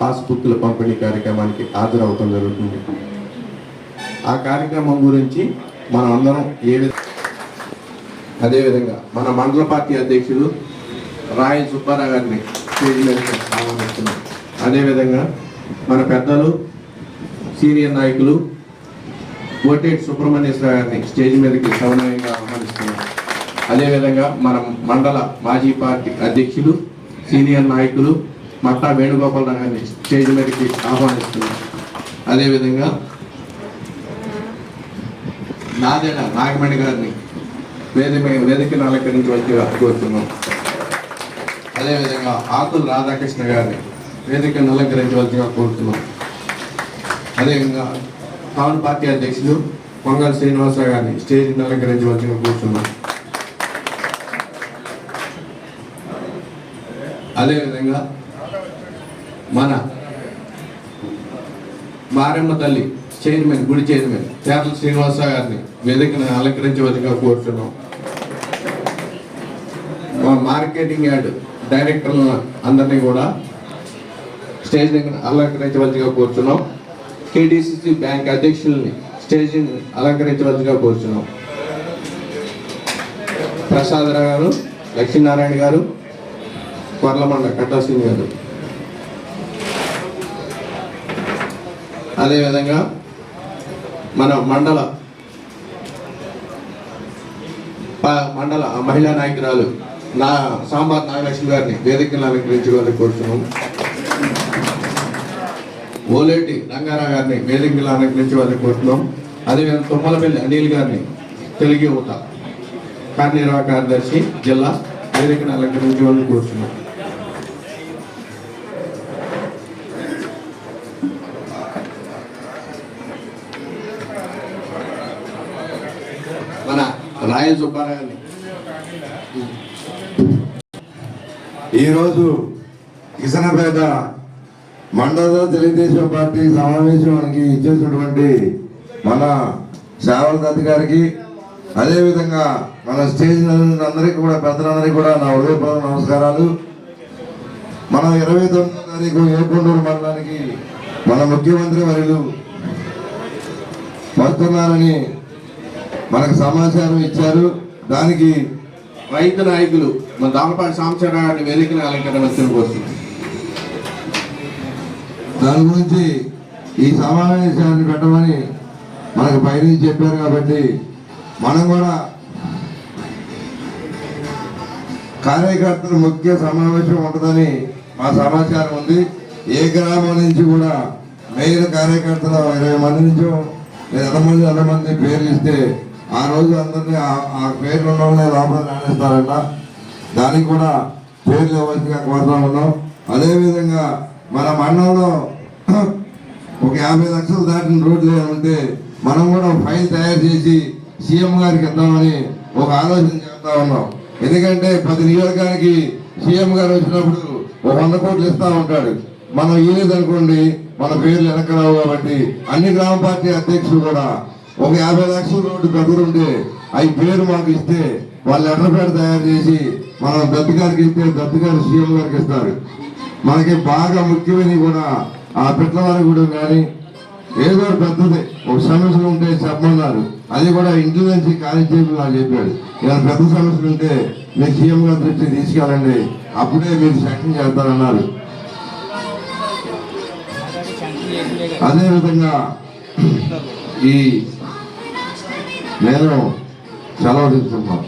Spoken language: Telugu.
పాస్బుక్ల పంపిణీ కార్యక్రమానికి హాజరవటం జరుగుతుంది. ఆ కార్యక్రమం గురించి మనం అందరం అదేవిధంగా మన మండల పార్టీ అధ్యక్షుడు రాయ సుబ్బారావు గారిని స్టేజ్ మీదకి ఆహ్వానిస్తున్నాం. అదేవిధంగా మన పెద్దలు సీనియర్ నాయకులు కోటేటి సుబ్రహ్మణ్యేశ్వర గారిని స్టేజ్ మీదకి సవినయంగా ఆహ్వానిస్తున్నాం. అదేవిధంగా మన మండల మాజీ పార్టీ అధ్యక్షులు సీనియర్ నాయకులు మట్టా వేణుగోపాలరావు గారిని స్టేజ్ మీదకి ఆహ్వానిస్తున్నాం. అదేవిధంగా నాదేన నాగమణి గారిని వేదికను అలంకరించవలసిగా కోరుతున్నాం. అదేవిధంగా ఆకుల రాధాకృష్ణ గారిని వేదికను అలంకరించవలసిగా కోరుతున్నాం. అదేవిధంగా టౌన్ పార్టీ అధ్యక్షులు పొంగల్ శ్రీనివాసరావు గారిని స్టేజ్ని అలంకరించవలసిగా కోరుతున్నాం. అదేవిధంగా మన మారెమ్మ తల్లి చైర్మన్ గుడి చైర్మన్ పేర్ల శ్రీనివాసరావు గారిని వేదికను అలంకరించవలసిగా కోరుతున్నాం. మా మార్కెటింగ్ యార్డ్ డైరెక్టర్ల అందరినీ కూడా స్టేజ్ అలంకరించవలసిగా కోరుతున్నాం. కేడిసిసి బ్యాంక్ అధ్యక్షుల్ని స్టేజ్ని అలంకరించవలసిగా కోరుతున్నాం. ప్రసాదరావు గారు, లక్ష్మీనారాయణ గారు, కొర్లమండ కట్టాసింగ్ గారు. అదేవిధంగా మన మండల మహిళా నాయకురాలు సాంబార్ నాగలక్ష్మి గారిని వేదికను అలంకరించుకోవాలని కోరుతున్నాం. ఓలేటి రంగారావు గారిని వేదికను అలంకరించుకోవాలని కోరుతున్నాం. అదేవిధంగా తుమ్మలపల్లి అనిల్ గారిని తెలుగు యువత కార్యనిర్వాహక కార్యదర్శి జిల్లా వేదికను అలంకరించుకోవాలని కోరుతున్నాం. మన రాయ సుబ్బారావు గారిని ఈరోజు కిసనపేట మండల తెలుగుదేశం పార్టీ సమావేశానికి ఇచ్చేసినటువంటి మన శ్రావణదత్ గారికి, అదేవిధంగా మన స్టేజ్ అందరికీ కూడా పెద్దలందరికీ కూడా నా హృదయపూర్వక నమస్కారాలు. మనం 29వ తారీఖు ఏకొండూరు మండలానికి మన ముఖ్యమంత్రి వర్యులు వస్తున్నారని మనకు సమాచారం ఇచ్చారు. దానికి రైతు నాయకులు మన దామపాటి సాంబశివరావు వేదికను అలంకరించడం కోసం దాని గురించి ఈ సమావేశాన్ని పెట్టమని మనకు పైనుంచి చెప్పారు. కాబట్టి మనం కూడా కార్యకర్తల ముఖ్య సమావేశం ఉంటుందని మా సమాచారం ఉంది. ఏ గ్రామం నుంచి కూడా మెయిన్ కార్యకర్తలు 20 మంది నుంచో లేదా 100 మంది పేర్లు ఇస్తే ఆ రోజు అందరినీ ఆ పేర్లు ఉన్న వాళ్ళని లోపల రాణిస్తారంట. దానికి కూడా పేర్లు ఇవ్వాల్సిగా కోరుతా ఉన్నాం. అదేవిధంగా మన మండలంలో ఒక 50 లక్షలు దాటిన రోడ్లు ఉంటే మనం కూడా ఫైల్ తయారు చేసి సీఎం గారికి ఇద్దామని ఒక ఆలోచన చేస్తా ఉన్నాం. ఎందుకంటే 10 నియోజకానికి సీఎం గారు వచ్చినప్పుడు 100 కోట్లు ఇస్తా ఉంటాడు. మనం ఇవ్వలేదనుకోండి మన పేర్లు వెనకరావు. కాబట్టి అన్ని గ్రామ పార్టీ అధ్యక్షులు కూడా ఒక 50 లక్షల రోడ్డు పెద్దలుంటే అవి పేరు మాకు ఇస్తే వాళ్ళు లెటర్ ప్యాడ్ తయారు చేసి మనం దత్తు గారికి ఇస్తే దత్తు గారు సీఎం గారికి ఇస్తారు. మనకి బాగా ముఖ్యమైనవి కూడా ఆ పిట్లవారి కూడా కానీ ఏదో పెద్దది ఒక సమస్యలు ఉంటే చెప్పమన్నారు. అది కూడా ఇంట్లో నుంచి కానిస్టేబుల్ నాకు చెప్పాడు, ఇలా పెద్ద సమస్యలు ఉంటే మీరు సీఎం గారి దృష్టి తీసుకెళ్ళండి, అప్పుడే మీరు శాంక్షన్ చేస్తారన్నారు. అదేవిధంగా నేను సెలవు తీసుకున్నాను.